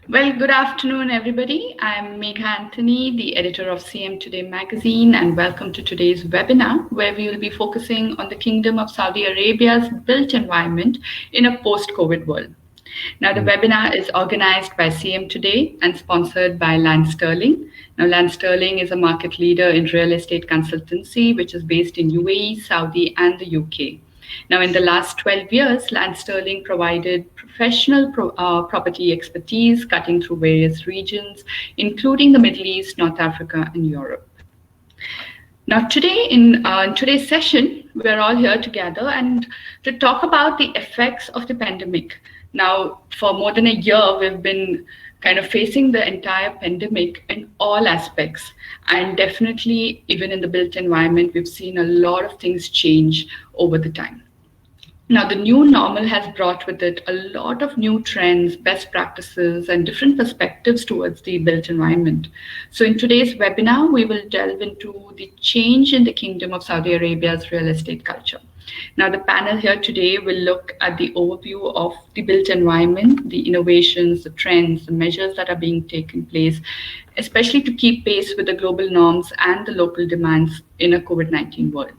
Well, good afternoon, everybody. I'm Megha Anthony, the editor of CM Today magazine, and welcome to today's webinar, where we will be focusing on the Kingdom of Saudi Arabia's built environment in a post-COVID world. Now, the webinar is organized by CM Today and sponsored by Land Sterling. Now, Land Sterling is a market leader in real estate consultancy, which is based in UAE, Saudi, and the UK. Now, in the last 12 years, Land Sterling provided professional property expertise cutting through various regions, including the Middle East, North Africa, and Europe. Now, today in today's session, we're all here together and to talk about the effects of the pandemic. Now, for more than a year, we've been kind of facing the entire pandemic in all aspects. And definitely, even in the built environment, we've seen a lot of things change over the time. Now, the new normal has brought with it a lot of new trends, best practices, and different perspectives towards the built environment. So in today's webinar, we will delve into the change in the Kingdom of Saudi Arabia's real estate culture. Now, the panel here today will look at the overview of the built environment, the innovations, the trends, the measures that are being taken place, especially to keep pace with the global norms and the local demands in a COVID-19 world.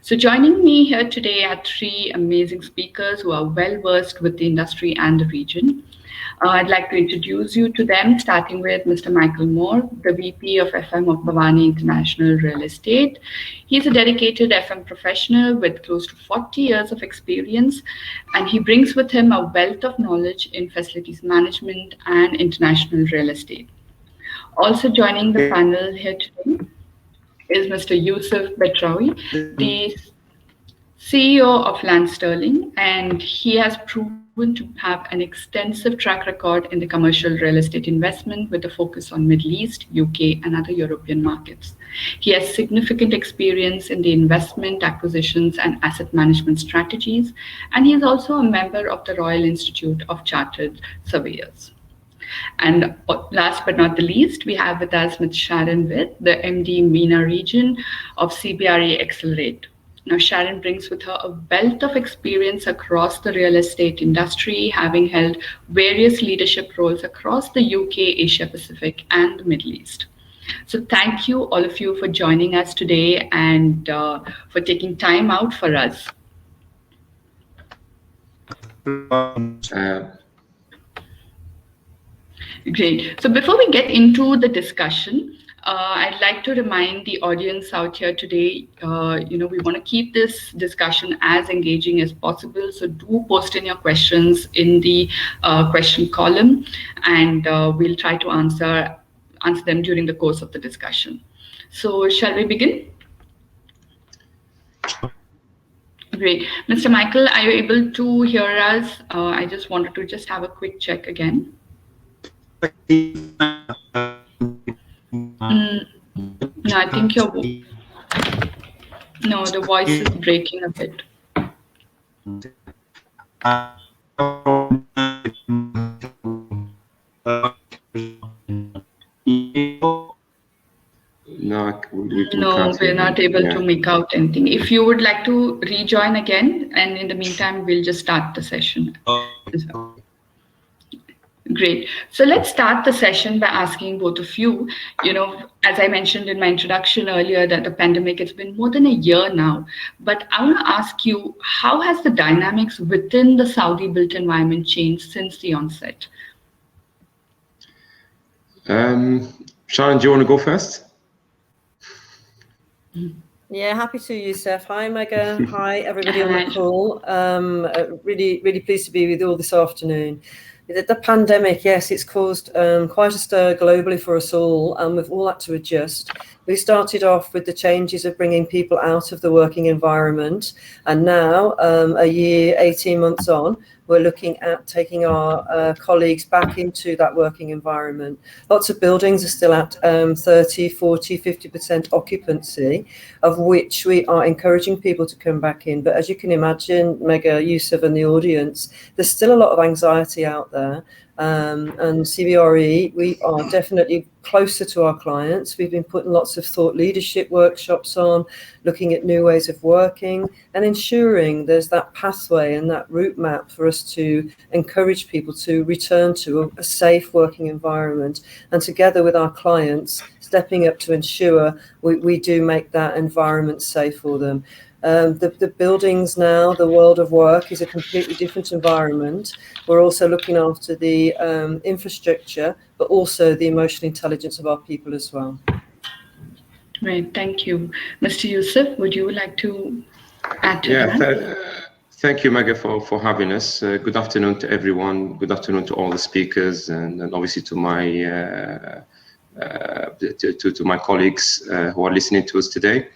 So joining me here today are three amazing speakers who are well-versed with the industry and the region. I'd like to introduce you to them, starting with Mr. Michael Moore, the VP of FM of Bhavani International Real Estate. He's a dedicated FM professional with close to 40 years of experience, and he brings with him a wealth of knowledge in facilities management and international real estate. Also joining the panel here today is Mr. Yusuf Betraoui, the CEO of Land Sterling, and he has proven to have an extensive track record in the commercial real estate investment with a focus on Middle East, UK, and other European markets. He has significant experience in the investment, acquisitions, and asset management strategies, and he is also a member of the Royal Institute of Chartered Surveyors. And last but not the least, we have with us Ms. Sharon Witt, the MD MENA region of CBRE Accelerate. Now, Sharon brings with her a wealth of experience across the real estate industry, having held various leadership roles across the UK, Asia Pacific, and the Middle East. So thank you, all of you, for joining us today and for taking time out for us. Great. So before we get into the discussion, I'd like to remind the audience out here today, we want to keep this discussion as engaging as possible. So do post in your questions in the question column, and we'll try to answer them during the course of the discussion. So shall we begin? Great. Mr. Michael, are you able to hear us? I just wanted to just have a quick check again. No, I think the voice is breaking a bit. No, we're not able to make out anything. If you would like to rejoin again, and in the meantime, we'll just start the session. Great. So let's start the session by asking both of you, as I mentioned in my introduction earlier, that the pandemic, it's been more than a year now. But I want to ask you, how has the dynamics within the Saudi built environment changed since the onset? Sharon, do you want to go first? Yeah, happy to, Yusuf. Hi, Megha. Hi, everybody on the call. Really pleased to be with you all this afternoon. The pandemic, yes, it's caused quite a stir globally for us all, and we've all had to adjust. We started off with the changes of bringing people out of the working environment, and now, a year, 18 months on, we're looking at taking our colleagues back into that working environment. Lots of buildings are still at 30, 40, 50% occupancy, of which we are encouraging people to come back in. But as you can imagine, Megha, Yusuf and the audience, there's still a lot of anxiety out there. And CBRE, we are definitely closer to our clients. We've been putting lots of thought leadership workshops on, looking at new ways of working and ensuring there's that pathway and that route map for us to encourage people to return to a safe working environment, and together with our clients, stepping up to ensure we do make that environment safe for them. The buildings now, the world of work is a completely different environment. We're also looking after the infrastructure, but also the emotional intelligence of our people as well. Right, thank you. Mr. Yusuf, would you like to add to that? Thank you, Maggie, for having us. Good afternoon to everyone. Good afternoon to all the speakers, and obviously to my to my colleagues who are listening to us today.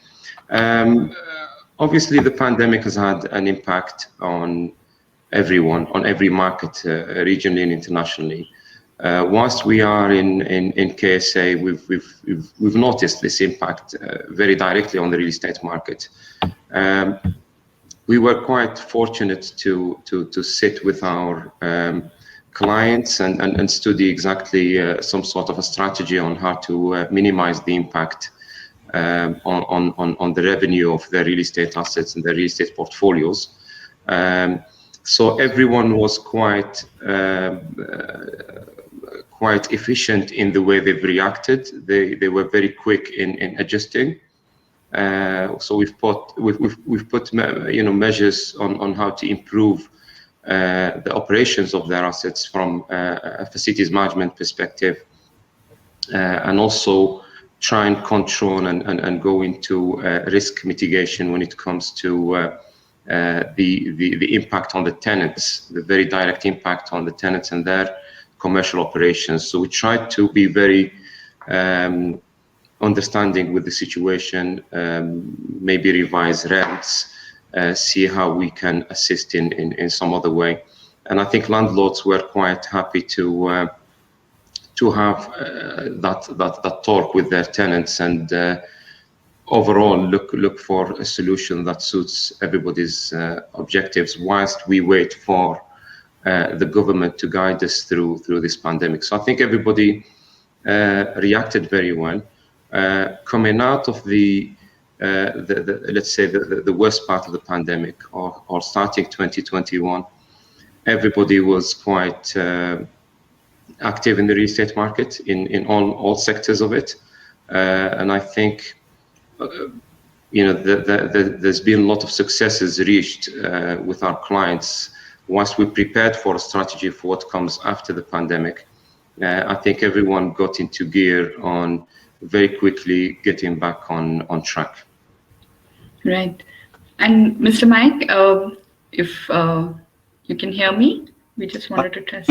Obviously, the pandemic has had an impact on everyone, on every market, regionally and internationally. Whilst we are in KSA, we've noticed this impact very directly on the real estate market. We were quite fortunate to sit with our clients and study exactly some sort of a strategy on how to minimize the impact on the revenue of their real estate assets and their real estate portfolios. So everyone was quite efficient in the way they've reacted. They were very quick in adjusting. So we've put measures on how to improve the operations of their assets from a facilities management perspective, and also try and control and go into risk mitigation when it comes to the impact on the tenants, the very direct impact on the tenants and their commercial operations. So we tried to be very understanding with the situation, maybe revise rents, see how we can assist in some other way. And I think landlords were quite happy to have that talk with their tenants and overall look for a solution that suits everybody's objectives, whilst we wait for the government to guide us through this pandemic. So I think everybody reacted very well. Coming out of the let's say the worst part of the pandemic, or starting 2021, everybody was quite active in the real estate market in all sectors of it, and I think there's been a lot of successes reached with our clients. Once we prepared for a strategy for what comes after the pandemic, I think everyone got into gear on very quickly getting back on track. Right. And Mr. Mike, if you can hear me, we just wanted to test.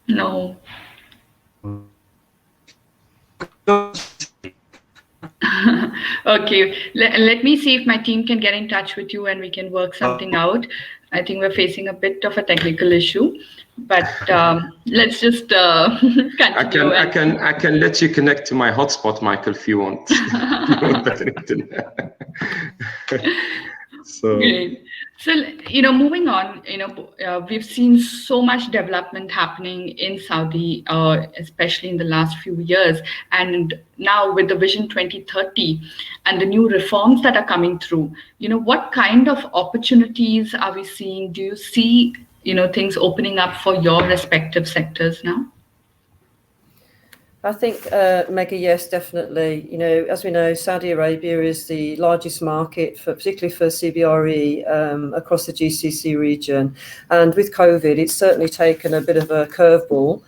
No. Okay, let me see if my team can get in touch with you and we can work something out. I think we're facing a bit of a technical issue, but let's just continue. I can let you connect to my hotspot, Michael, if you want. If you want better internet. So. Great. So, moving on, we've seen so much development happening in Saudi, especially in the last few years. And now with the Vision 2030 and the new reforms that are coming through, what kind of opportunities are we seeing? Do you see, things opening up for your respective sectors now? I think, Megha, yes, definitely. As we know, Saudi Arabia is the largest market, particularly for CBRE, across the GCC region. And with COVID, it's certainly taken a bit of a curveball.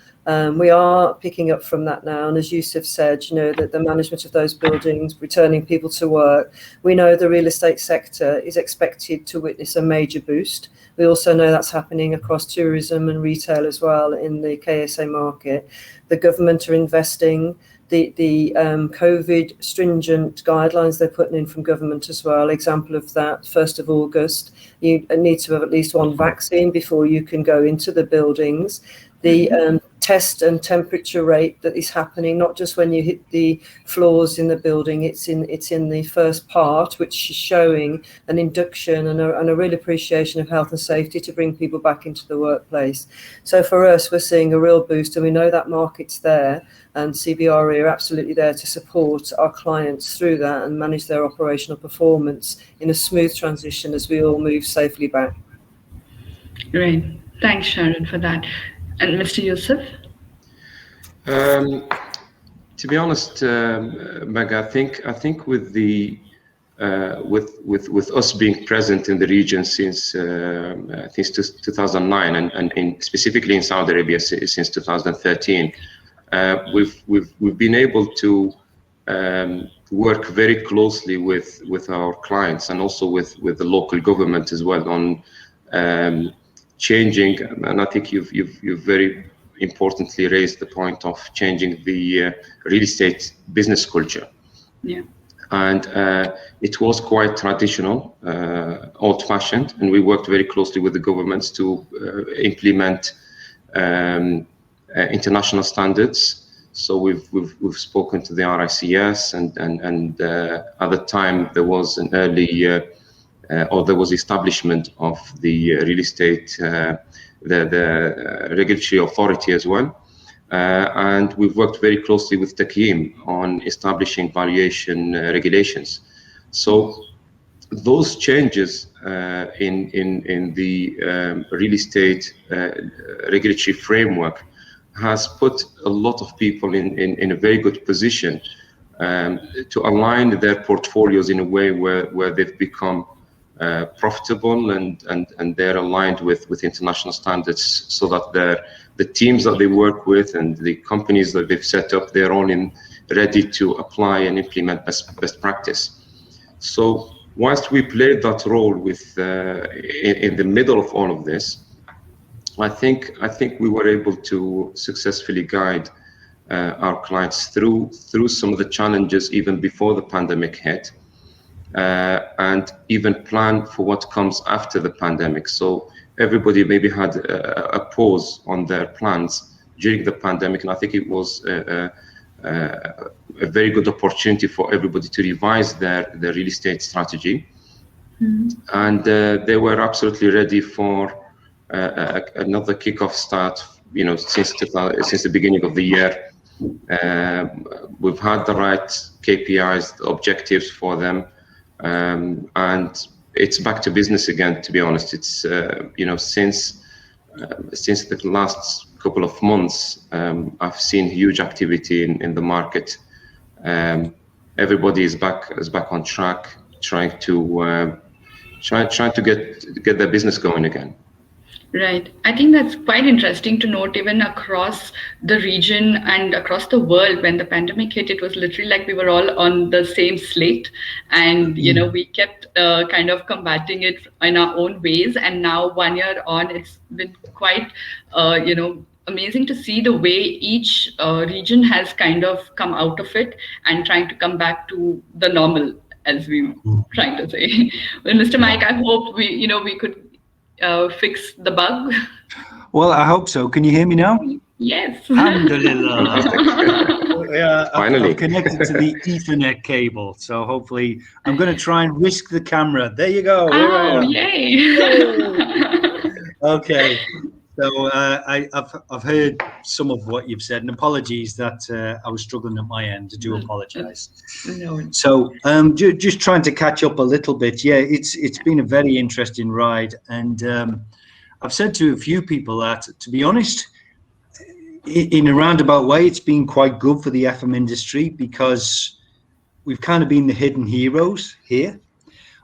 We are picking up from that now. And as Yusuf said, that the management of those buildings, returning people to work, we know the real estate sector is expected to witness a major boost. We also know that's happening across tourism and retail as well in the KSA market. The government are investing. The COVID stringent guidelines they're putting in from government as well. Example of that, 1st of August, you need to have at least one vaccine before you can go into the buildings. The test and temperature rate that is happening, not just when you hit the floors in the building. It's in the first part, which is showing an induction and a real appreciation of health and safety to bring people back into the workplace. So for us, we're seeing a real boost, and we know that market's there, and CBRE are absolutely there to support our clients through that and manage their operational performance in a smooth transition as we all move safely back. Right. Thanks, Sharon, for that. And Mr. Yusuf? To be honest, Meg, I think with the with us being present in the region since 2009 and specifically in Saudi Arabia since 2013, we've been able to work very closely with our clients and also with the local government as well on changing. And I think you've very importantly raised the point of changing the real estate business culture. Yeah. And it was quite traditional, old-fashioned, and we worked very closely with the governments to implement international standards. So we've spoken to the RICS, and at the time there was an early or there was establishment of the real estate, the regulatory authority as well. And we've worked very closely with Takim on establishing valuation regulations. So those changes in the real estate regulatory framework has put a lot of people in a very good position to align their portfolios in a way where they've become profitable and they're aligned with international standards, so that the teams that they work with and the companies that they've set up, they're all ready to apply and implement best practice. So whilst we played that role in the middle of all of this, I think we were able to successfully guide our clients through some of the challenges even before the pandemic hit, and even plan for what comes after the pandemic. So everybody maybe had a pause on their plans during the pandemic, and I think it was a very good opportunity for everybody to revise their real estate strategy. Mm-hmm. And they were absolutely ready for another kickoff start. Since the beginning of the year, we've had the right KPIs, the objectives for them. And it's back to business again, to be honest. It's since the last couple of months, I've seen huge activity in the market. Everybody is back on track, trying to get their business going again. Right. I think that's quite interesting to note, even across the region and across the world. When the pandemic hit, it was literally like we were all on the same slate, and we kept kind of combating it in our own ways. And now 1 year on, it's been quite amazing to see the way each region has kind of come out of it and trying to come back to the normal, as we trying to say. Well, Mr. Mike, I hope we could fix the bug. Well, I hope so. Can you hear me now? Yes. Alhamdulillah. Yeah, finally. I've connected to the Ethernet cable, so hopefully I'm going to try and whisk the camera. There you go. Oh, yay! Okay. So I've heard some of what you've said, and apologies that I was struggling at my end. I do apologize. No. So just trying to catch up a little bit. Yeah, it's been a very interesting ride, and I've said to a few people that, to be honest, in a roundabout way, it's been quite good for the FM industry, because we've kind of been the hidden heroes here,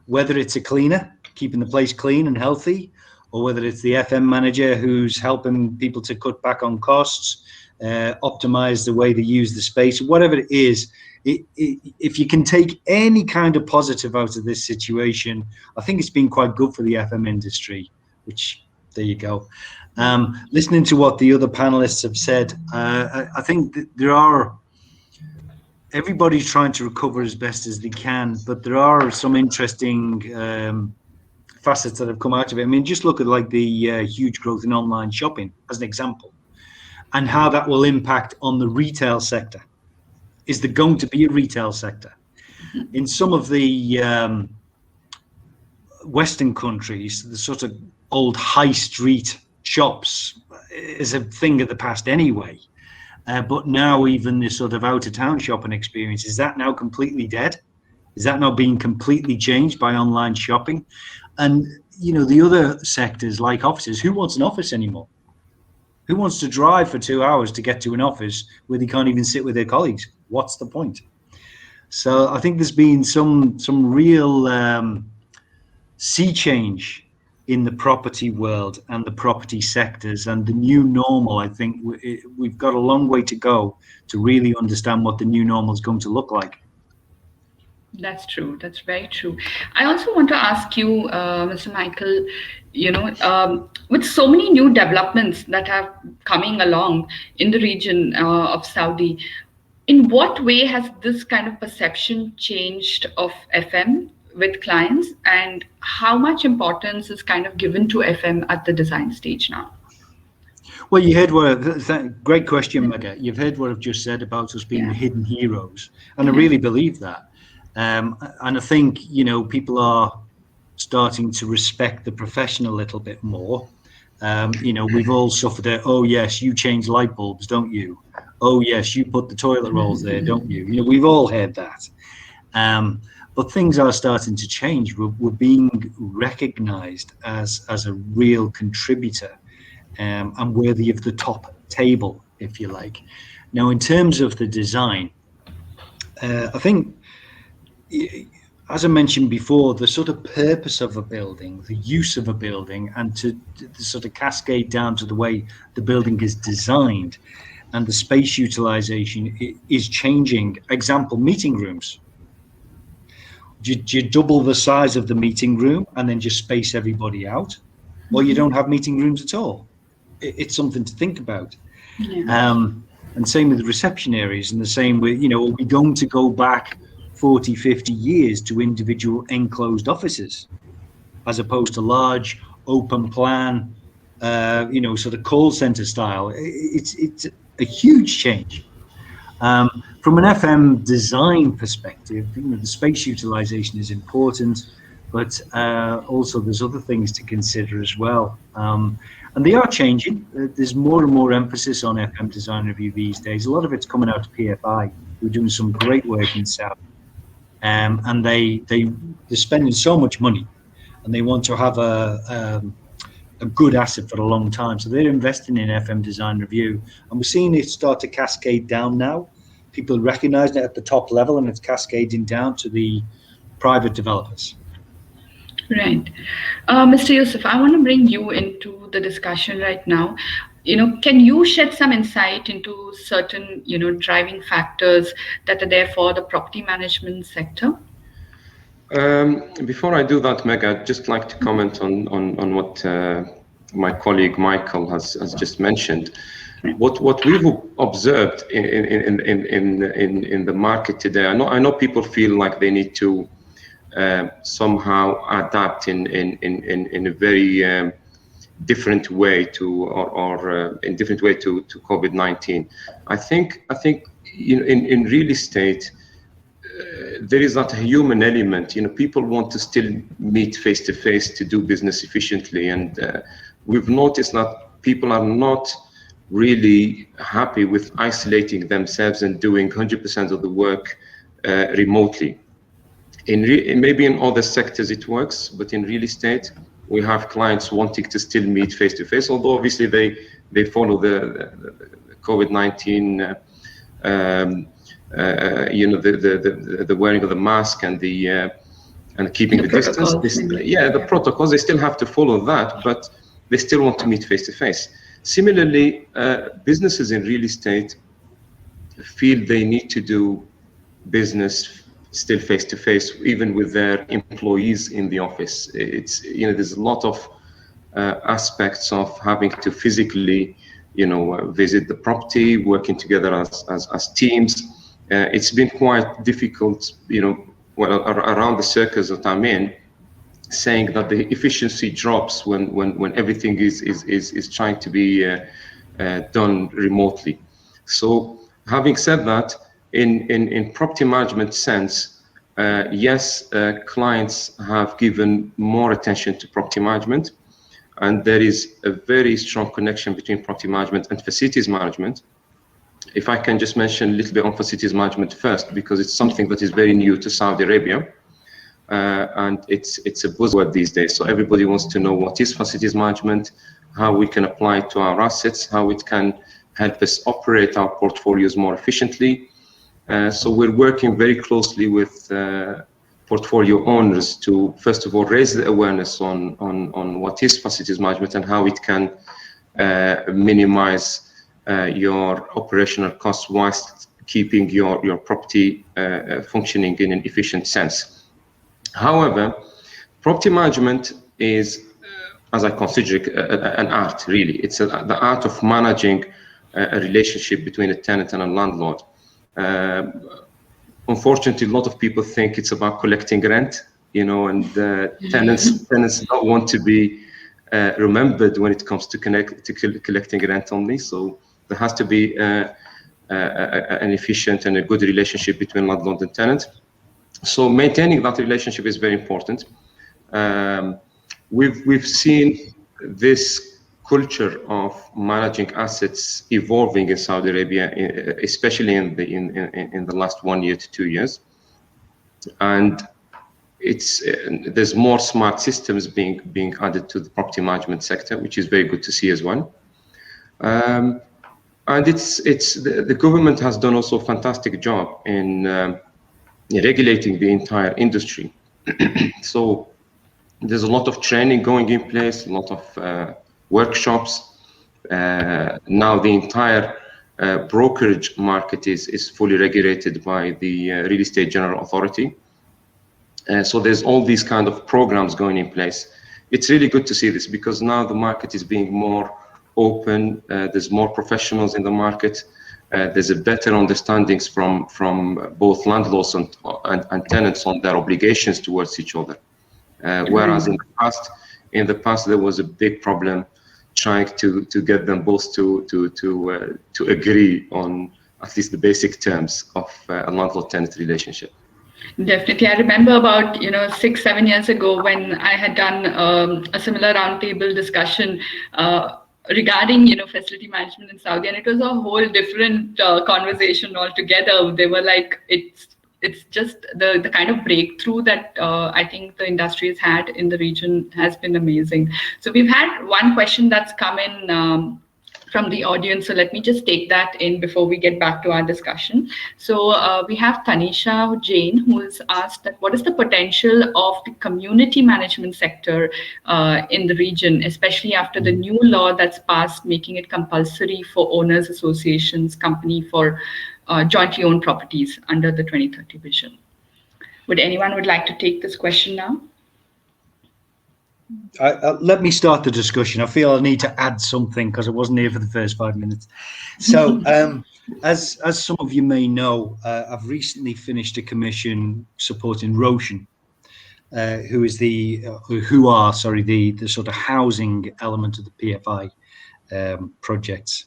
whether it's a cleaner keeping the place clean and healthy, or whether it's the FM manager who's helping people to cut back on costs, optimize the way they use the space, whatever it is. If you can take any kind of positive out of this situation, I think it's been quite good for the FM industry, which, there you go. Listening to what the other panelists have said, I think that everybody's trying to recover as best as they can, but there are some interesting facets that have come out of it. I mean, just look at like the huge growth in online shopping as an example. and how that will impact on the retail sector. Is there going to be a retail sector? In some of the Western countries, the sort of old high street shops is a thing of the past anyway. But now even this sort of out of town shopping experience, is that now completely dead? Is that now being completely changed by online shopping? And, you know, the other sectors like offices, who wants an office anymore? Who wants to drive for 2 hours to get to an office where they can't even sit with their colleagues? What's the point? So I think there's been some real sea change in the property world and the property sectors, and the new normal. I think we've got a long way to go to really understand what the new normal is going to look like. That's true. That's very true. I also want to ask you, Mr. Michael, with so many new developments that are coming along in the region of Saudi, in what way has this kind of perception changed of FM with clients, and how much importance is kind of given to FM at the design stage now? Well, you heard great question, Megha. You've heard what I've just said about us being the hidden heroes, and I really believe that. And I think, you know, people are starting to respect the profession a little bit more. You know, we've all suffered it. Oh, yes, you change light bulbs, don't you? Oh, yes, you put the toilet rolls there, don't you? You know, we've all heard that. But things are starting to change. We're being recognized as a real contributor and worthy of the top table, if you like. Now, in terms of the design, I think, as I mentioned before, the sort of purpose of a building, the use of a building, and to sort of cascade down to the way the building is designed and the space utilization is changing. Example, meeting rooms. Do you double the size of the meeting room and then just space everybody out? Or you don't have meeting rooms at all? It's something to think about. Yeah. And same with the reception areas, and the same with, you know, are we going to go back 40, 50 years to individual enclosed offices as opposed to large open plan, you know, sort of call center style? It's a huge change. From an FM design perspective, you know, the space utilization is important, but also there's other things to consider as well. And they are changing. There's more and more emphasis on FM design review these days. A lot of it's coming out of PFI, who are doing some great work in South. And they're spending so much money, and they want to have a good asset for a long time. So they're investing in FM design review, and we're seeing it start to cascade down now. People recognize it at the top level, and it's cascading down to the private developers. Right. Mr. Yusuf, I want to bring you into the discussion right now. You know, can you shed some insight into certain, you know, driving factors that are there for the property management sector? Before I do that, Megha, I'd just like to comment on what my colleague Michael has just mentioned. What we've observed in the market today, I know people feel like they need to somehow adapt in a very different way to in different way to COVID-19. I think you know, in real estate there is that human element. You know, people want to still meet face to face to do business efficiently, and we've noticed that people are not really happy with isolating themselves and doing 100% of the work remotely. Maybe in other sectors it works, but in real estate we have clients wanting to still meet face to face, although obviously they follow the COVID-19 you know, the wearing of the mask and the and keeping the distance. The protocols, they still have to follow that, but they still want to meet face to face. Similarly, businesses in real estate feel they need to do business still face to face, even with their employees in the office. It's, you know, there's a lot of aspects of having to physically, you know, visit the property, working together as teams. It's been quite difficult, you know, around the circles that I'm in, saying that the efficiency drops when everything is trying to be done remotely. So having said that, in property management sense, yes, clients have given more attention to property management, and there is a very strong connection between property management and facilities management. If I can just mention a little bit on facilities management first, because it's something that is very new to Saudi Arabia, and it's a buzzword these days. So everybody wants to know what is facilities management, how we can apply it to our assets, how it can help us operate our portfolios more efficiently. So we're working very closely with portfolio owners to, first of all, raise the awareness on what is facilities management and how it can minimize your operational costs whilst keeping your property functioning in an efficient sense. However, property management is, as I consider it, an art, really. It's the art of managing a relationship between a tenant and a landlord. Unfortunately, a lot of people think it's about collecting rent, and tenants don't want to be remembered when it comes to collecting rent only. So there has to be an efficient and a good relationship between landlord and tenant. So maintaining that relationship is very important. We've seen this culture of managing assets evolving in Saudi Arabia, especially in the last 1 year to 2 years, and there's more smart systems being added to the property management sector, which is very good to see as well. And the government has done also a fantastic job in regulating the entire industry. So there's a lot of training going in place, a lot of workshops. Now the entire brokerage market is fully regulated by the Real Estate General Authority. So there's all these kind of programs going in place. It's really good to see this, because now the market is being more open. There's more professionals in the market. There's a better understandings from both landlords and tenants on their obligations towards each other. Whereas in the past there was a big problem trying to get them both to agree on at least the basic terms of a landlord-tenant relationship. Definitely. I remember about 6-7 years ago when I had done a similar roundtable discussion regarding facility management in Saudi, and it was a whole different conversation altogether. They were like, it's just the kind of breakthrough that I think the industry has had in the region has been amazing. So we've had one question that's come in from the audience. So let me just take that in before we get back to our discussion. So we have Tanisha Jain, who has asked that what is the potential of the community management sector in the region, especially after the new law that's passed, making it compulsory for owners associations, company for jointly owned properties under the 2030 vision. Would anyone would like to take this question now? Let me start the discussion. I feel I need to add something because I wasn't here for the first 5 minutes. So as some of you may know, I've recently finished a commission supporting Roshan, who are the sort of housing element of the PFI projects.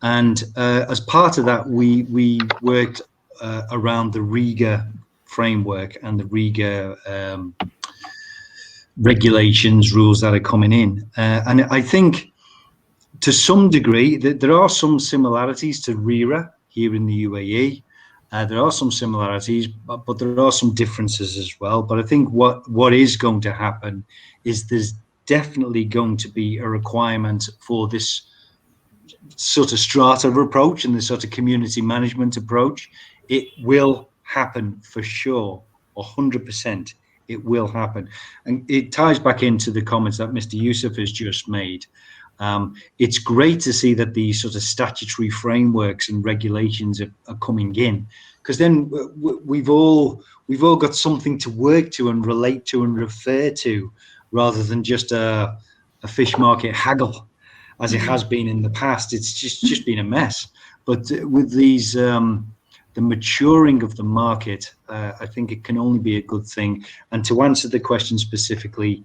And as part of that, we worked around the Riga framework and the Riga regulations, rules that are coming in. And I think to some degree that there are some similarities to RERA here in the UAE. There are some similarities, but there are some differences as well. But I think what is going to happen is there's definitely going to be a requirement for this sort of strata approach and this sort of community management approach. It will happen for sure, 100%. It will happen. And it ties back into the comments that Mr. Yusuf has just made. It's great to see that these sort of statutory frameworks and regulations are coming in, because then we've all got something to work to and relate to and refer to, rather than just a fish market haggle, as it has been in the past. It's just been a mess. But with these the maturing of the market, I think it can only be a good thing. And to answer the question specifically,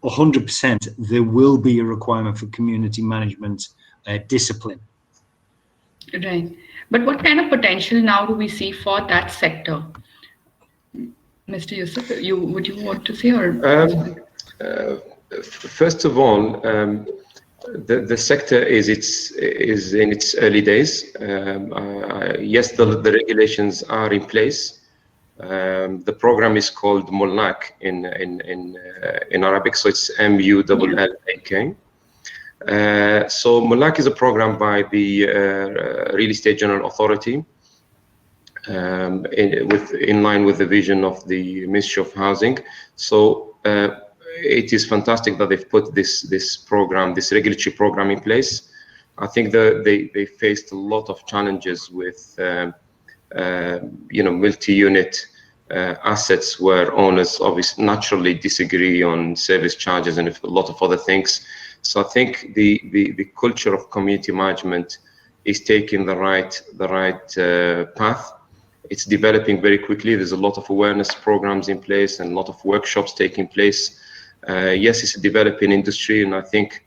100%, there will be a requirement for community management discipline. Right. But what kind of potential now do we see for that sector? Mr. Yusuf, would you want to say, or? First of all, the sector is in its early days. Yes, the regulations are in place. The program is called Mullak in Arabic, so it's MULLAK. So Mullak is a program by the Real Estate General Authority, in line with the vision of the Ministry of Housing. So it is fantastic that they've put this program, this regulatory program in place. I think they faced a lot of challenges with multi-unit assets where owners obviously naturally disagree on service charges and a lot of other things. So I think the culture of community management is taking the right path. It's developing very quickly. There's a lot of awareness programs in place and a lot of workshops taking place. Yes, it's a developing industry, and I think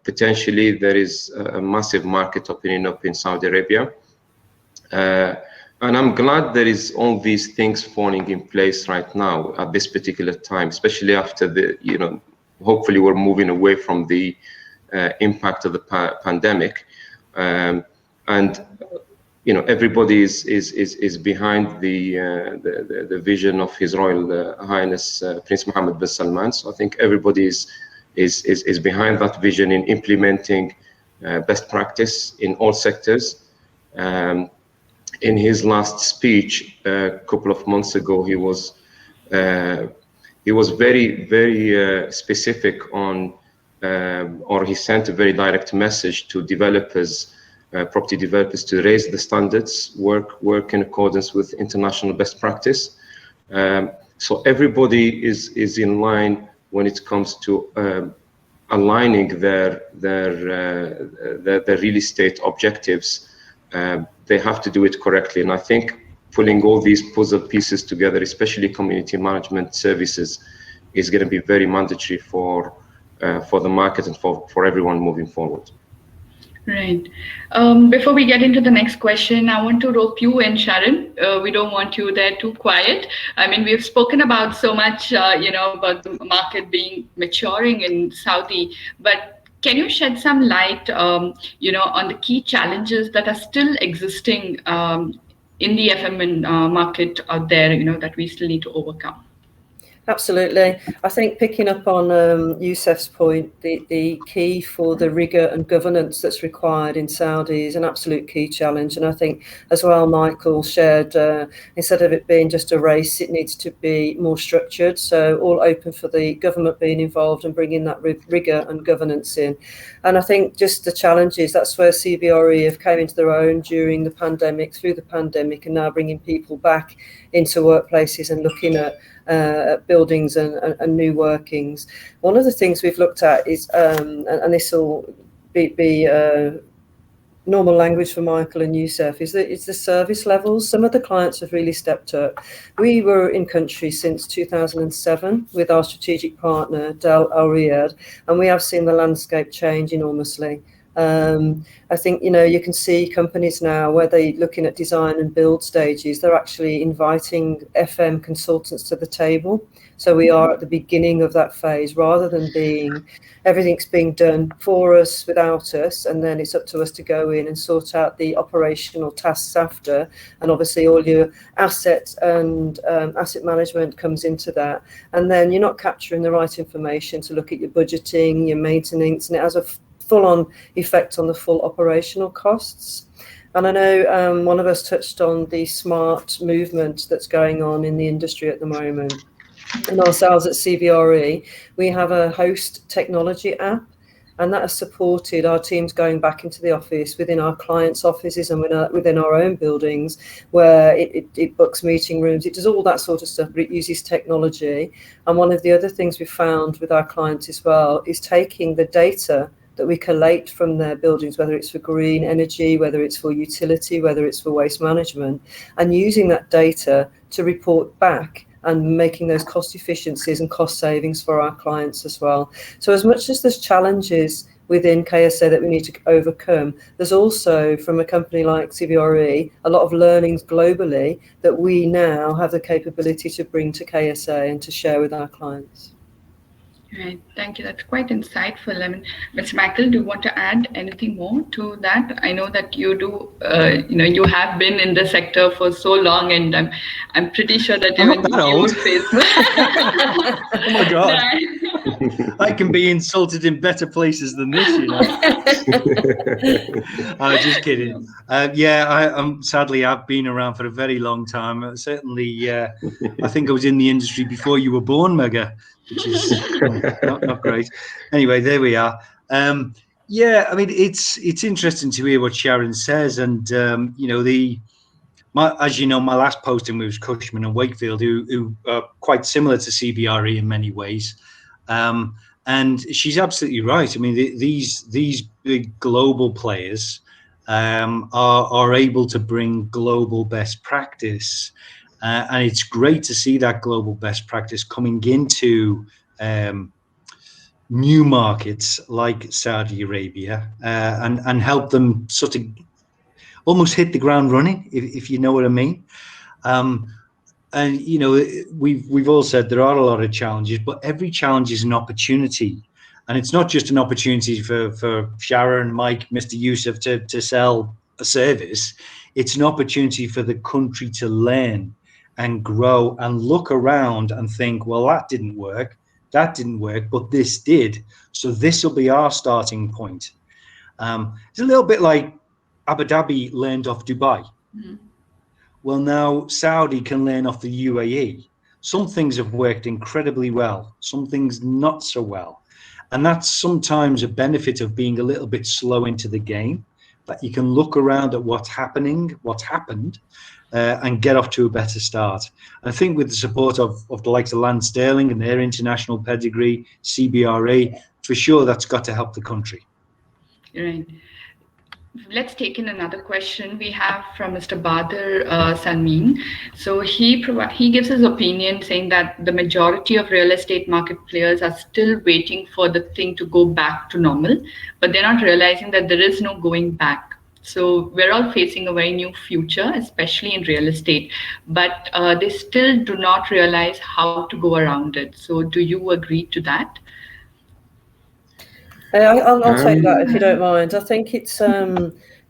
potentially there is a massive market opening up in Saudi Arabia. And I'm glad there is all these things falling in place right now at this particular time, especially after hopefully we're moving away from the impact of the pandemic. And everybody is behind the vision of His Royal Highness Prince Mohammed bin Salman. So I think everybody is behind that vision in implementing best practice in all sectors. In his last speech a couple of months ago, he was very specific on, or he sent a very direct message to developers. Property developers to raise the standards, work in accordance with international best practice. So everybody is in line when it comes to aligning their real estate objectives. They have to do it correctly, and I think pulling all these puzzle pieces together, especially community management services, is going to be very mandatory for the market and for everyone moving forward. Right. Before we get into the next question, I want to rope you in, Sharon. We don't want you there too quiet. I mean, we've spoken about so much, about the market being maturing in Saudi, but can you shed some light, on the key challenges that are still existing in the FM market out there, that we still need to overcome? Absolutely. I think picking up on Yusuf's point, the key for the rigor and governance that's required in Saudi is an absolute key challenge. And I think as well, Michael shared, instead of it being just a race, it needs to be more structured. So all open for the government being involved and bringing that rigor and governance in. And I think just the challenges, that's where CBRE have came into their own during the pandemic, through the pandemic, and now bringing people back into workplaces and looking at buildings and new workings. One of the things we've looked at is, and this will be normal language for Michael and Yusuf, is that it's the service levels. Some of the clients have really stepped up. We were in country since 2007 with our strategic partner, Del Al Riyadh, and we have seen the landscape change enormously. I think, you can see companies now where they're looking at design and build stages, they're actually inviting FM consultants to the table. So we are at the beginning of that phase, rather than everything's being done for us, without us, and then it's up to us to go in and sort out the operational tasks after. And obviously all your assets and asset management comes into that. And then you're not capturing the right information to look at your budgeting, your maintenance, and it has a full-on effect on the full operational costs. And I know one of us touched on the smart movement that's going on in the industry at the moment. And ourselves at CBRE, we have a host technology app, and that has supported our teams going back into the office, within our clients' offices and within our own buildings, where it books meeting rooms, it does all that sort of stuff, but it uses technology. And one of the other things we found with our clients as well is taking the data that we collate from their buildings, whether it's for green energy, whether it's for utility, whether it's for waste management, and using that data to report back and making those cost efficiencies and cost savings for our clients as well. So as much as there's challenges within KSA that we need to overcome. There's also, from a company like CBRE, a lot of learnings globally that we now have the capability to bring to KSA and to share with our clients. Right, thank you. That's quite insightful. I mean, Ms. Michael, do you want to add anything more to that? I know that you do, you have been in the sector for so long, and I'm pretty sure that I'm even not that you old. would face. Oh my God. I can be insulted in better places than this, Just kidding. Sadly, I've been around for a very long time. Certainly, I think I was in the industry before you were born, Mega, which is not great. Anyway, there we are. I mean, it's interesting to hear what Sharon says, and as you know, my last posting was Cushman and Wakefield, who are quite similar to CBRE in many ways. And she's absolutely right. I mean, these big global players are able to bring global best practice, and it's great to see that global best practice coming into new markets like Saudi Arabia, and help them sort of almost hit the ground running, if you know what I mean. And we've all said there are a lot of challenges, but every challenge is an opportunity, and it's not just an opportunity for Sharon, Mike, Mr. Youssef to sell a service. It's an opportunity for the country to learn and grow and look around and think, well, that didn't work, but this did, so this will be our starting point. It's a little bit like Abu Dhabi learned off Dubai. Mm-hmm. Well, now Saudi can learn off the UAE. Some things have worked incredibly well, some things not so well. And that's sometimes a benefit of being a little bit slow into the game, that you can look around at what's happened, and get off to a better start. And I think with the support of the likes of Land Sterling and their international pedigree, CBRE, for sure that's got to help the country. Right. Let's take in another question we have from Mr. Badr Salmeen. So he gives his opinion saying that the majority of real estate market players are still waiting for the thing to go back to normal, but they're not realizing that there is no going back. So we're all facing a very new future, especially in real estate, but they still do not realize how to go around it. So do you agree to that? I'll take that if you don't mind. I think it's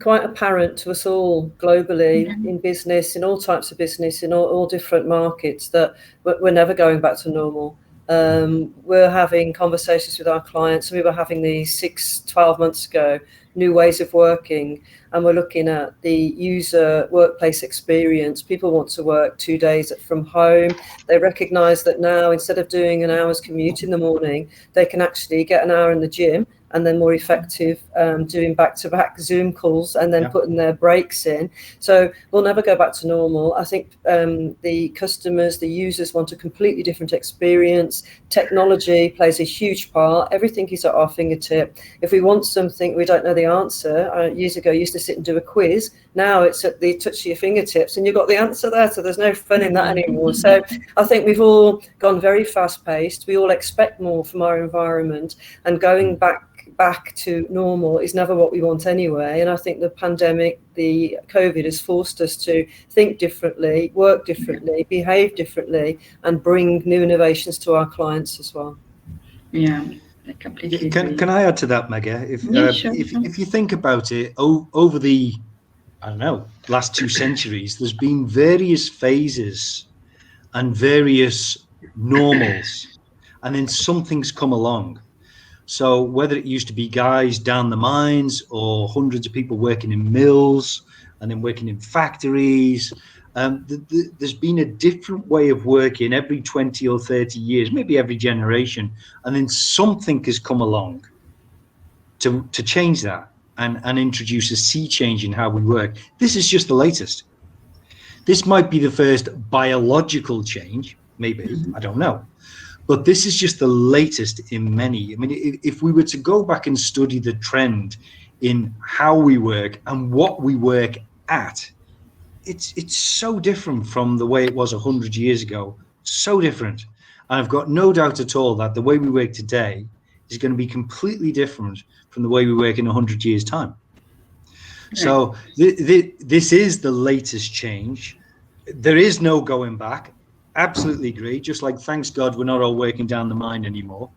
quite apparent to us all globally in business, in all types of business, in all different markets, that we're never going back to normal. We're having conversations with our clients. We were having these 12 months ago, new ways of working, and we're looking at the user workplace experience. People want to work 2 days from home. They recognize that now, instead of doing an hour's commute in the morning, they can actually get an hour in the gym, and then more effective doing back-to-back Zoom calls and then putting their breaks in. So we'll never go back to normal. I think the customers, the users want a completely different experience. Technology plays a huge part. Everything is at our fingertip. If we want something, we don't know the answer. Years ago, I used to sit and do a quiz. Now it's at the touch of your fingertips and you've got the answer there. So there's no fun in that anymore. So I think we've all gone very fast-paced. We all expect more from our environment, and going back to normal is never what we want anyway. And I think the pandemic, the COVID, has forced us to think differently, work differently, behave differently, and bring new innovations to our clients as well. Yeah, I completely agree. Can I add to that, Mega? If you think about it, over the, last 2 centuries, there's been various phases and various normals, and then something's come along. So whether it used to be guys down the mines or hundreds of people working in mills and then working in factories, there's been a different way of working every 20 or 30 years, maybe every generation. And then something has come along to change that and introduce a sea change in how we work. This is just the latest. This might be the first biological change, maybe, I don't know. But this is just the latest in many. I mean, if we were to go back and study the trend in how we work and what we work at, it's so different from the way it was 100 years ago. So different. And I've got no doubt at all that the way we work today is going to be completely different from the way we work in 100 years' time. Right. So this is the latest change. There is no going back. Absolutely agree. Just like, thanks God, we're not all working down the mine anymore.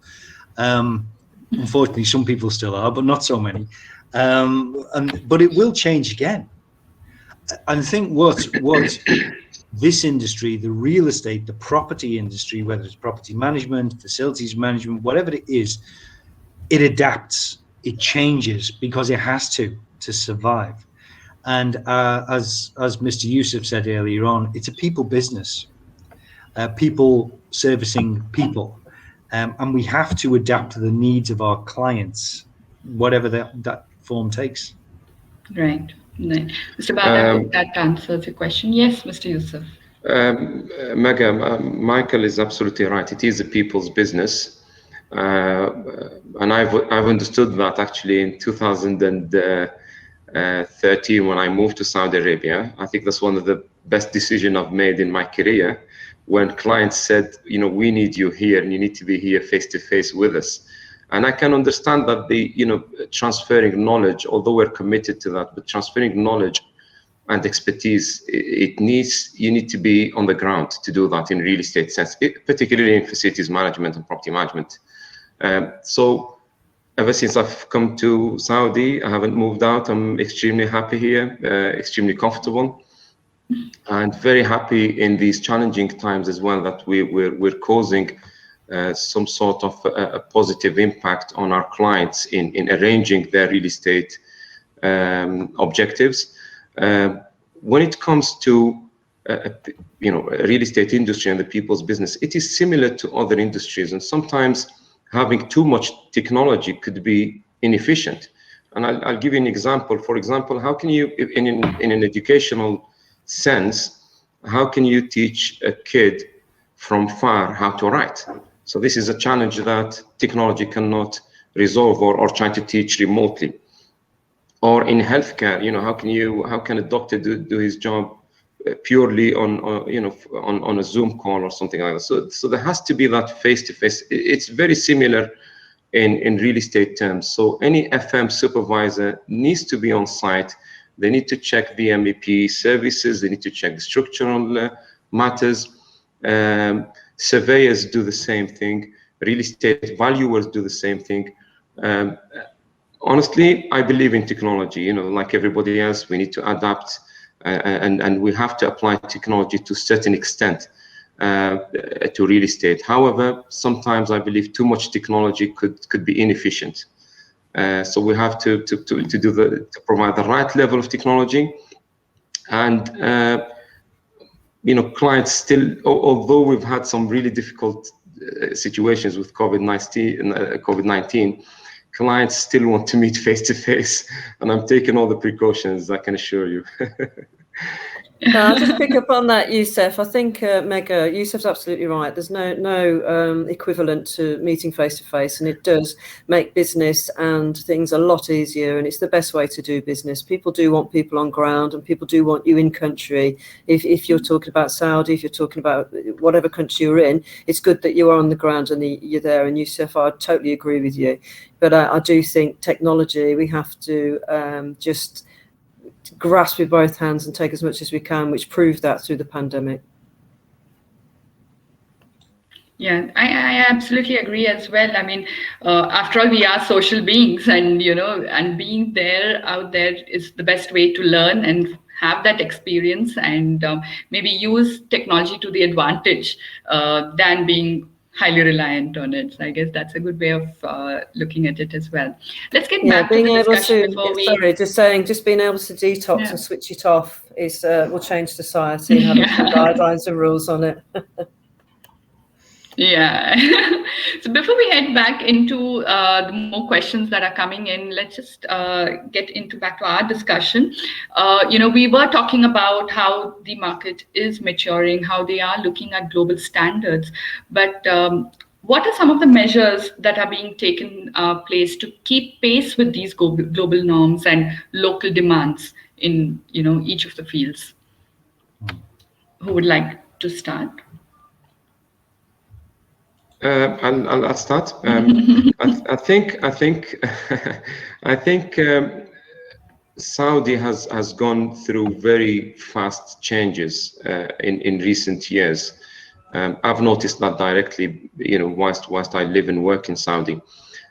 Unfortunately, some people still are, but not so many. But it will change again. I think what this industry, the real estate, the property industry, whether it's property management, facilities management, whatever it is, it adapts, it changes because it has to survive. And as Mr. Yusuf said earlier on, it's a people business, people servicing people. And we have to adapt to the needs of our clients, whatever that form takes. Right. Mr. Bad, I hope that answers your question. Yes, Mr. Yusuf. Mega, Michael is absolutely right. It is a people's business. And I've understood that actually in 2013 when I moved to Saudi Arabia. I think that's one of the best decisions I've made in my career, when clients said, we need you here and you need to be here face to face with us. And I can understand that transferring knowledge, although we're committed to that, but transferring knowledge and expertise, you need to be on the ground to do that in real estate sense, particularly in facilities management and property management. So ever since I've come to Saudi, I haven't moved out. I'm extremely happy here, extremely comfortable, and very happy in these challenging times as well that we're causing some sort of a positive impact on our clients in arranging their real estate objectives. When it comes to real estate industry and the people's business, it is similar to other industries, and sometimes having too much technology could be inefficient. And I'll give you an example. For example, how can you, in an educational sense, how can you teach a kid from far how to write? So this is a challenge that technology cannot resolve, or try to teach remotely. Or in healthcare, how can a doctor do his job purely on a Zoom call or something like that? So there has to be that face-to-face. It's very similar in real estate terms. So any FM supervisor needs to be on site. They need to check the MEP services. They need to check the structural matters. Surveyors do the same thing. Real estate valuers do the same thing. Honestly, I believe in technology. Like everybody else, we need to adapt, and we have to apply technology to a certain extent to real estate. However, sometimes I believe too much technology could be inefficient. So we have to provide the right level of technology, and clients still, although we've had some really difficult situations with COVID-19, clients still want to meet face to face, and I'm taking all the precautions, I can assure you. I'll just pick up on that, Yusuf. I think, Mega, Yusuf's absolutely right. There's no equivalent to meeting face to face, and it does make business and things a lot easier, and it's the best way to do business. People do want people on ground, and people do want you in country. If you're talking about Saudi, if you're talking about whatever country you're in, it's good that you are on the ground and you're there. And Yusuf, I totally agree with you. But I do think technology, we have to just grasp with both hands and take as much as we can, which proved that through the pandemic. Yeah, I absolutely agree as well. I mean, after all, we are social beings, and and being out there is the best way to learn and have that experience, and maybe use technology to the advantage than being highly reliant on it. So I guess that's a good way of looking at it as well. Let's get back to the discussion before we... Sorry, just being able to detox and switch it off will change society, having some guidelines and rules on it. Yeah. So before we head back into the more questions that are coming in, let's just get back to our discussion. We were talking about how the market is maturing, how they are looking at global standards, but what are some of the measures that are being taken place to keep pace with these global norms and local demands in each of the fields? Who would like to start? I'll start. I think I think Saudi has gone through very fast changes in recent years. I've noticed that directly, whilst I live and work in Saudi.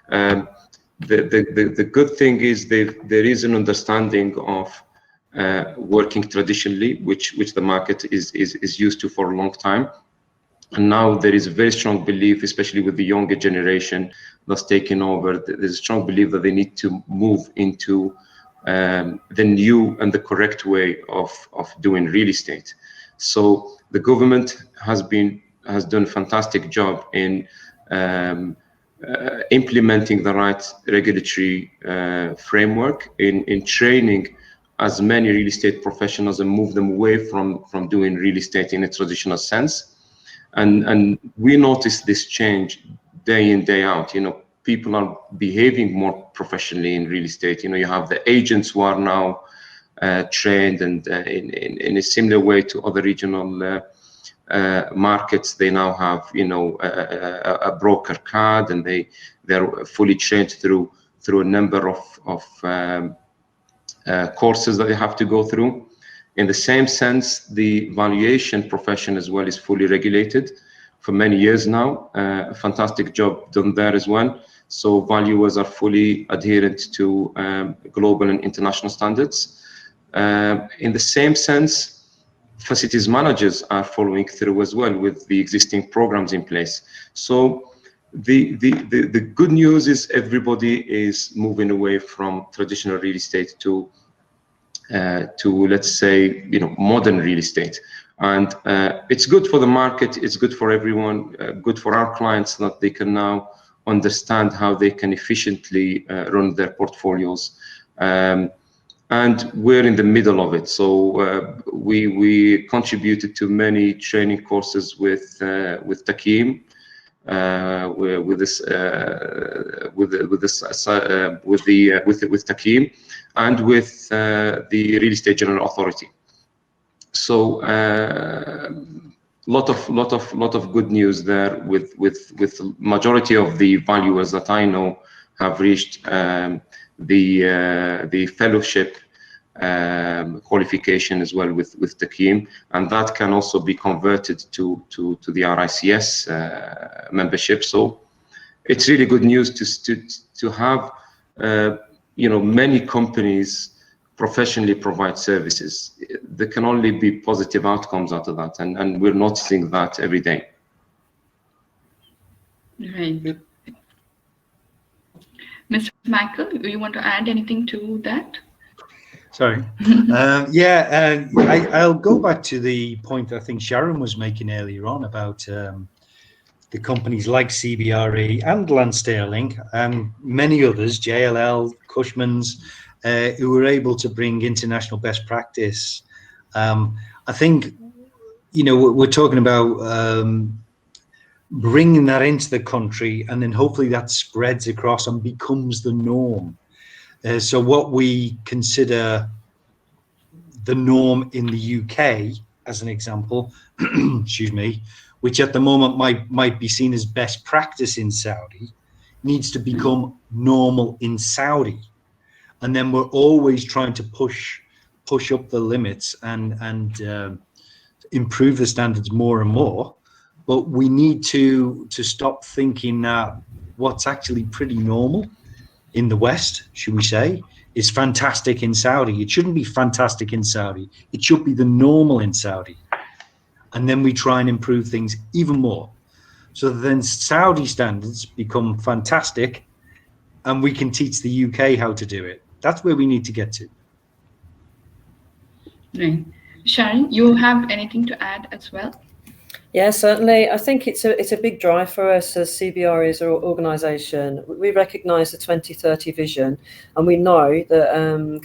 The good thing is there is an understanding of working traditionally, which the market is used to for a long time. And now there is a very strong belief, especially with the younger generation that's taken over, there's a strong belief that they need to move into the new and the correct way of doing real estate. So the government has done a fantastic job in implementing the right regulatory framework, in training as many real estate professionals and move them away from doing real estate in a traditional sense. And we notice this change day in, day out. People are behaving more professionally in real estate. You have the agents who are now trained, and in a similar way to other regional markets, they now have a broker card, and they're fully trained through a number of courses that they have to go through. In the same sense, the valuation profession as well is fully regulated for many years now. A fantastic job done there as well. So valuers are fully adherent to global and international standards. In the same sense, facilities managers are following through as well with the existing programs in place. So the good news is everybody is moving away from traditional real estate to let's say modern real estate, and it's good for the market, it's good for everyone, good for our clients, that they can now understand how they can efficiently run their portfolios, and we're in the middle of it. So we contributed to many training courses with Takim, with Takim, and with the Real Estate General Authority. So lot of good news there. With majority of the valuers that I know have reached the fellowship qualification as well with Takim, and that can also be converted to the RICS membership. So it's really good news to have many companies professionally provide services. There can only be positive outcomes out of that, and we're noticing that every day. Right. Mr. Michael, do you want to add anything to that? Sorry. I'll go back to the point I think Sharon was making earlier on about the companies like CBRE and Land Sterling and many others, JLL, Cushman's, who were able to bring international best practice. I think, we're talking about bringing that into the country, and then hopefully that spreads across and becomes the norm. So what we consider the norm in the UK, as an example, excuse me, which at the moment might be seen as best practice in Saudi, needs to become normal in Saudi. And then we're always trying to push up the limits and improve the standards more and more. But we need to stop thinking that what's actually pretty normal in the West, should we say, is fantastic in Saudi. It shouldn't be fantastic in Saudi. It should be the normal in Saudi. And then we try and improve things even more. So then Saudi standards become fantastic, and we can teach the UK how to do it. That's where we need to get to. Right. Sharon, you have anything to add as well? Yeah, certainly. I think it's a big drive for us as CBRE as an organisation. We recognise the 2030 vision, and we know that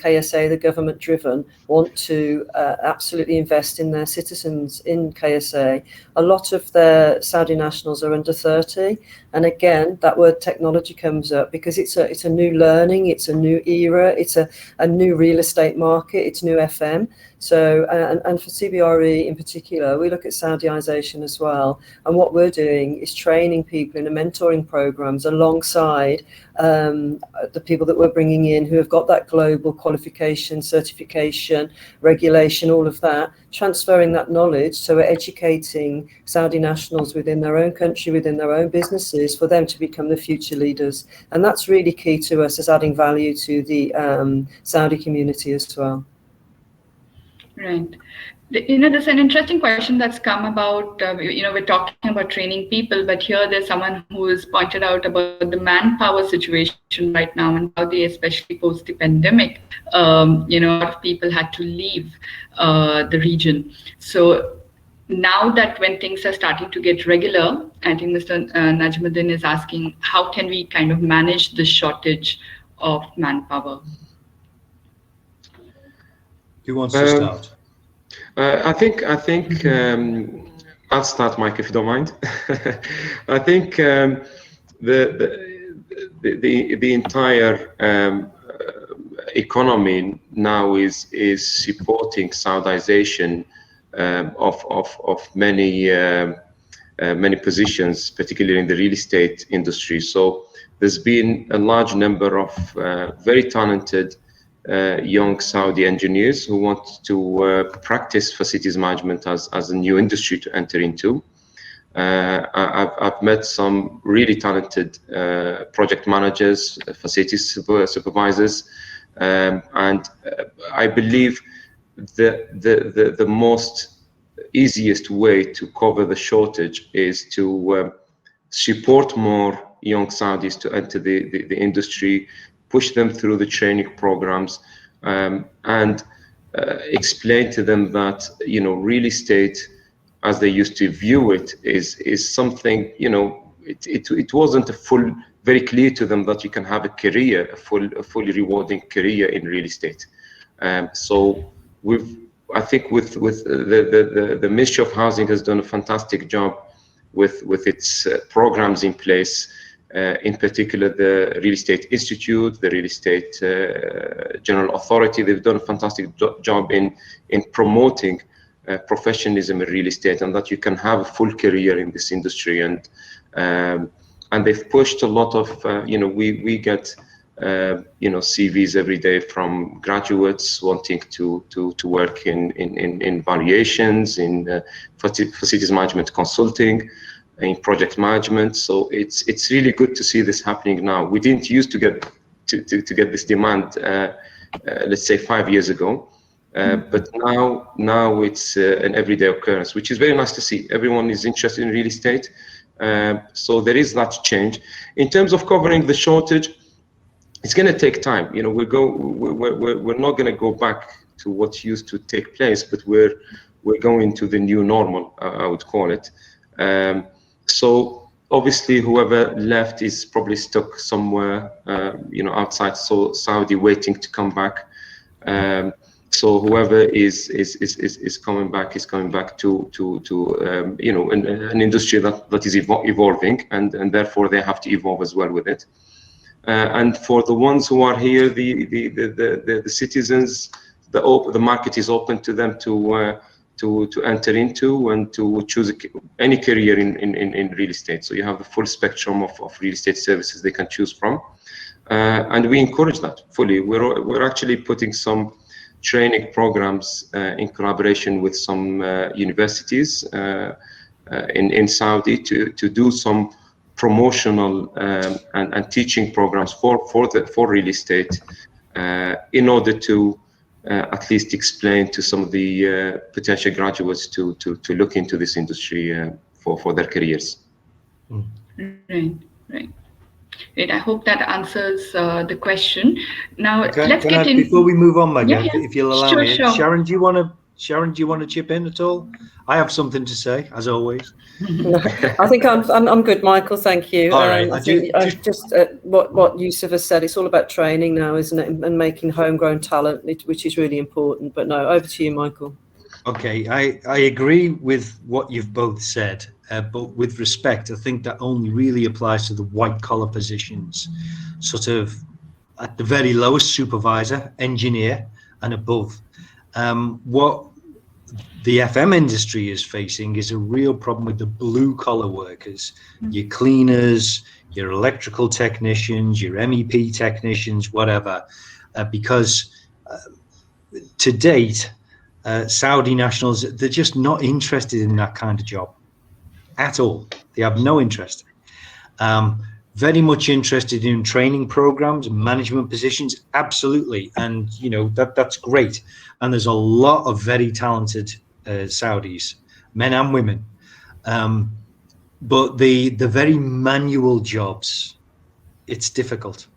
KSA, the government driven, want to absolutely invest in their citizens in KSA. A lot of their Saudi nationals are under 30, And again, that word technology comes up because it's a new learning, it's a new era, it's a new real estate market, it's new FM. So, and for CBRE in particular, we look at Saudiization as well. And what we're doing is training people in the mentoring programs alongside the people that we're bringing in who have got that global qualification, certification, regulation, all of that, transferring that knowledge. So we're educating Saudi nationals within their own country, within their own businesses, for them to become the future leaders. And that's really key to us as adding value to the Saudi community as well. Right. There's an interesting question that's come about, we're talking about training people, but here there's someone who has pointed out about the manpower situation right now and how they, especially post the pandemic, a lot of people had to leave the region. So now that when things are starting to get regular, I think Mr. Najmuddin is asking, how can we kind of manage the shortage of manpower? Who wants to start? I think I'll start, Mike, if you don't mind. I think the entire economy now is supporting Saudization of many positions, particularly in the real estate industry. So there's been a large number of very talented young Saudi engineers who want to practice facilities management as a new industry to enter into. I've met some really talented project managers, facilities supervisors, and I believe the most easiest way to cover the shortage is to support more young Saudis to enter the industry, push them through the training programs, and explain to them that real estate, as they used to view it, is something, it wasn't very clear to them that you can have a career, a fully rewarding career in real estate. So I think with the Ministry of Housing has done a fantastic job with its programs in place. In particular, the Real Estate Institute, the Real Estate General Authority, they've done a fantastic job in promoting professionalism in real estate, and that you can have a full career in this industry. And they've pushed a lot of, we get, CVs every day from graduates wanting to work in valuations, in facilities management consulting, in project management. So it's really good to see this happening now. We didn't used to get this demand, let's say 5 years ago, but now it's an everyday occurrence, which is very nice to see. Everyone is interested in real estate, so there is that change. In terms of covering the shortage, it's going to take time. We're not going to go back to what used to take place, but we're going to the new normal, I would call it. So obviously, whoever left is probably stuck somewhere, outside Saudi, waiting to come back. So whoever is coming back is coming back to an industry that is evolving, and therefore they have to evolve as well with it. And for the ones who are here, the citizens, the market is open to them to enter into and to choose any career in real estate. So you have the full spectrum of real estate services they can choose from, and we encourage that fully. We're actually putting some training programs in collaboration with some universities in Saudi to do some promotional and teaching programs for real estate in order to at least explain to some of the potential graduates to look into this industry for their careers. Right. Great. I hope that answers the question. Now, let's get in. Before we move on, Megan, if you'll allow me, sure. Sharon, do you want to chip in at all? I have something to say, as always. No, I think I'm good, Michael. Thank you. All right. What Yusuf has said, it's all about training now, isn't it, and making homegrown talent, which is really important. But no, over to you, Michael. Okay, I agree with what you've both said. but with respect, I think that only really applies to the white collar positions, sort of at the very lowest, supervisor, engineer, and above. What the FM industry is facing is a real problem with the blue collar workers, your cleaners, your electrical technicians, your MEP technicians, whatever, because to date, Saudi nationals, they're just not interested in that kind of job at all. They have no interest. Very much interested in training programs, management positions, absolutely. And, you know, that's great. And there's a lot of very talented Saudis, men and women. But the very manual jobs, it's difficult.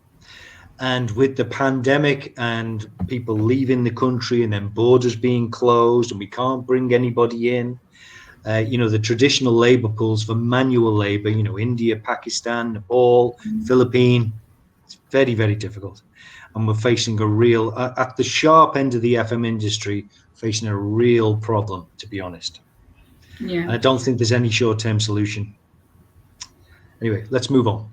And with the pandemic and people leaving the country and then borders being closed and we can't bring anybody in, you know, the traditional labor pools for manual labor, you know, India, Pakistan, Nepal, Philippines, it's very, very difficult. And we're facing a real, at the sharp end of the FM industry, facing a real problem, to be honest. Yeah. And I don't think there's any short-term solution. Anyway, let's move on.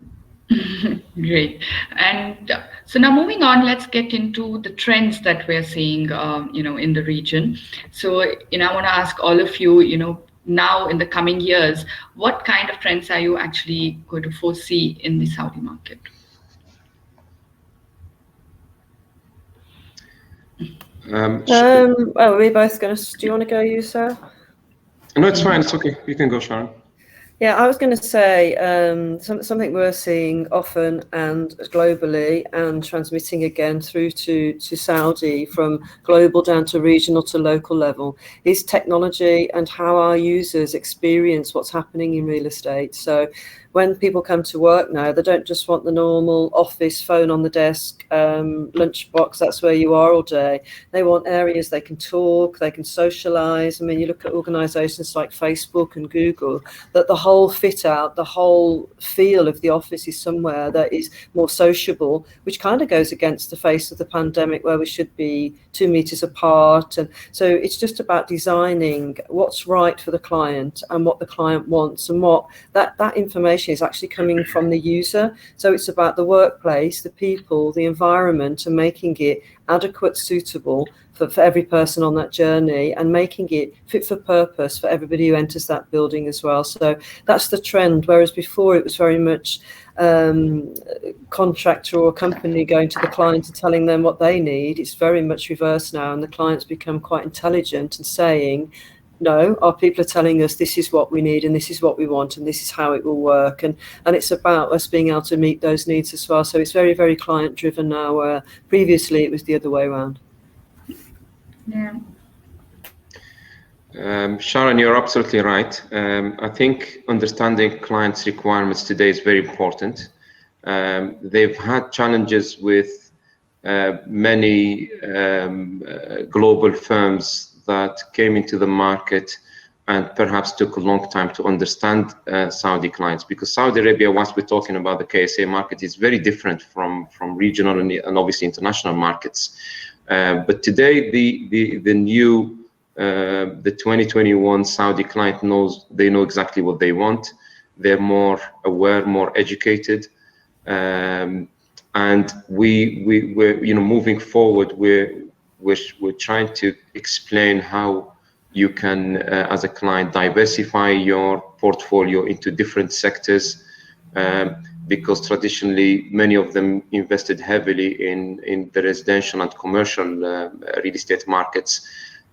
Great. And so now moving on, let's get into the trends that we're seeing, you know, in the region. So, you know, I want to ask all of you, you know, now in the coming years, what kind of trends are you actually going to foresee in the Saudi market? Well, we're both going to, do you want to go, Yusuf? No, it's fine. It's okay. You can go, Sharon. Yeah, I was going to say something we're seeing often and globally and transmitting again through to Saudi from global down to regional to local level is technology and how our users experience what's happening in real estate. So when people come to work now, they don't just want the normal office, phone on the desk, lunchbox, that's where you are all day. They want areas they can talk, they can socialize. I mean, you look at organizations like Facebook and Google, that the whole fit out, the whole feel of the office is somewhere that is more sociable, which kind of goes against the face of the pandemic where we should be 2 meters apart. And so it's just about designing what's right for the client and what the client wants and what that information is actually coming from the user. So it's about the workplace, the people, the environment, and making it adequate, suitable for every person on that journey and making it fit for purpose for everybody who enters that building as well. So that's the trend. Whereas before it was very much contractor or company going to the client and telling them what they need. It's very much reversed now, and the clients become quite intelligent and saying, no, our people are telling us this is what we need and this is what we want and this is how it will work. And it's about us being able to meet those needs as well. So it's very, very client driven now, where previously it was the other way around. Yeah. Sharon, you're absolutely right. I think understanding clients' requirements today is very important. They've had challenges with many global firms that came into the market and perhaps took a long time to understand Saudi clients, because Saudi Arabia, once we're talking about the KSA market, is very different from regional and obviously international markets. But today, the new the 2021 Saudi client they know exactly what they want. They're more aware, more educated, and we're moving forward. We're trying to explain how you can, as a client, diversify your portfolio into different sectors, because traditionally many of them invested heavily in the residential and commercial real estate markets.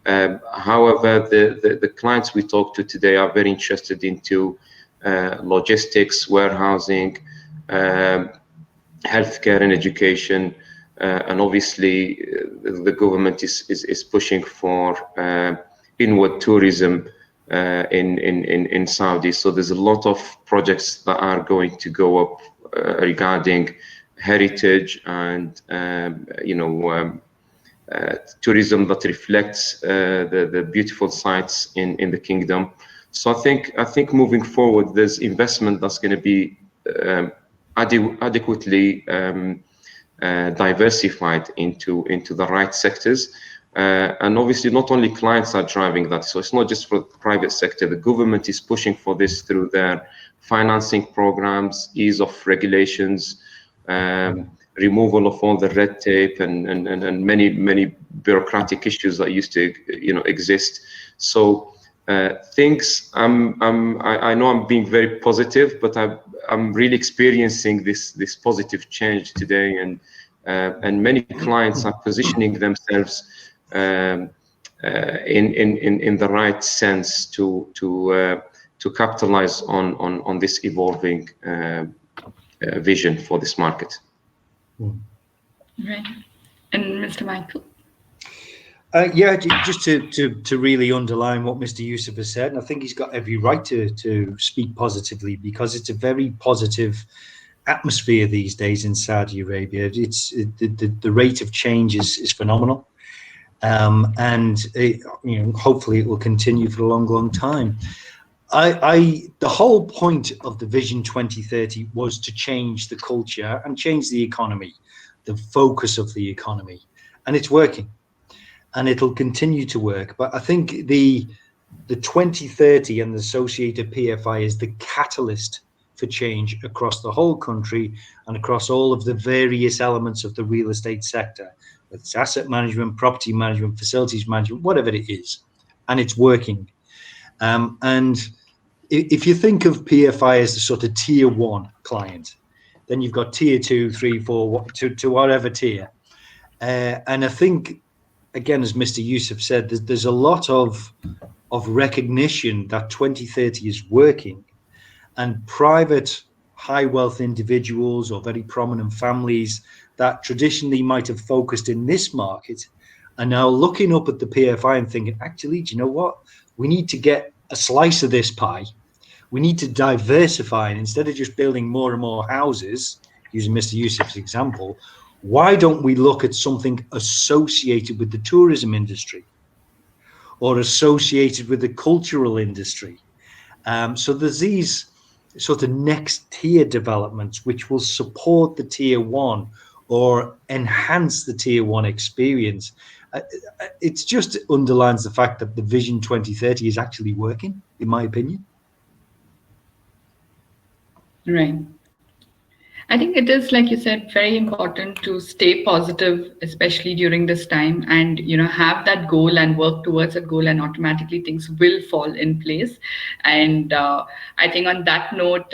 However, the clients we talk to today are very interested into logistics, warehousing, healthcare and education, and obviously the government is pushing for inward tourism in Saudi. So there's a lot of projects that are going to go up regarding heritage and tourism that reflects the beautiful sites in the kingdom. So I think moving forward, there's investment that's going to be adequately diversified into the right sectors. And obviously, not only clients are driving that, so it's not just for the private sector. The government is pushing for this through their financing programs, ease of regulations, removal of all the red tape, and many bureaucratic issues that used to exist. So things, I know I'm being very positive, but I'm really experiencing this positive change today, and many clients are positioning themselves in the right sense to capitalize on this evolving vision for this market. Right. And Mr. Michael? Yeah, just to really underline what Mr. Yusuf has said, and I think he's got every right to speak positively, because it's a very positive atmosphere these days in Saudi Arabia. It's the rate of change is phenomenal. And hopefully it will continue for a long time. The whole point of the Vision 2030 was to change the culture and change the economy, the focus of the economy, and it's working, and it'll continue to work. But I think the 2030 and the associated PFI is the catalyst for change across the whole country and across all of the various elements of the real estate sector. It's asset management, property management, facilities management, whatever it is, and it's working. And if you think of PFI as the sort of tier 1 client, then you've got tier 2, 3, 4, to whatever tier. And I think, again, as Mr. Yusuf said, there's a lot of recognition that 2030 is working, and private high wealth individuals or very prominent families that traditionally might have focused in this market are now looking up at the PFI and thinking, actually, do you know what? We need to get a slice of this pie. We need to diversify, and instead of just building more and more houses, using Mr. Yusuf's example, why don't we look at something associated with the tourism industry or associated with the cultural industry? So there's these sort of next tier developments which will support the tier 1 or enhance the tier 1 experience. It just underlines the fact that the Vision 2030 is actually working, in my opinion. Right. I think it is, like you said, very important to stay positive, especially during this time, and have that goal and work towards a goal, and automatically things will fall in place. And I think on that note,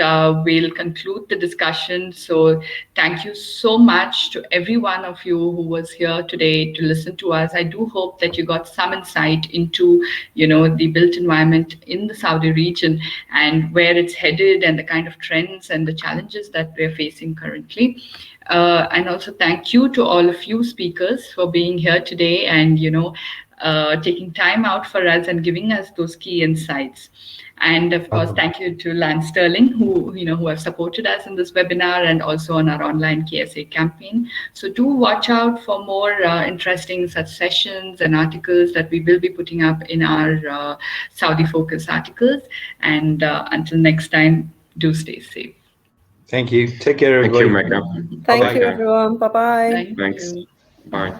we'll conclude the discussion. So thank you so much to every one of you who was here today to listen to us. I do hope that you got some insight into the built environment in the Saudi region and where it's headed, and the kind of trends and the challenges that we're facing currently. And also thank you to all of you speakers for being here today and taking time out for us and giving us those key insights. And of course, thank you to Lance Sterling, who have supported us in this webinar and also on our online KSA campaign. So do watch out for more interesting such sessions and articles that we will be putting up in our Saudi Focus articles. And until next time, do stay safe. Thank you. Take care, everybody. Thank you, Megha. Thank you, everyone. Bye-bye. Thanks. Bye.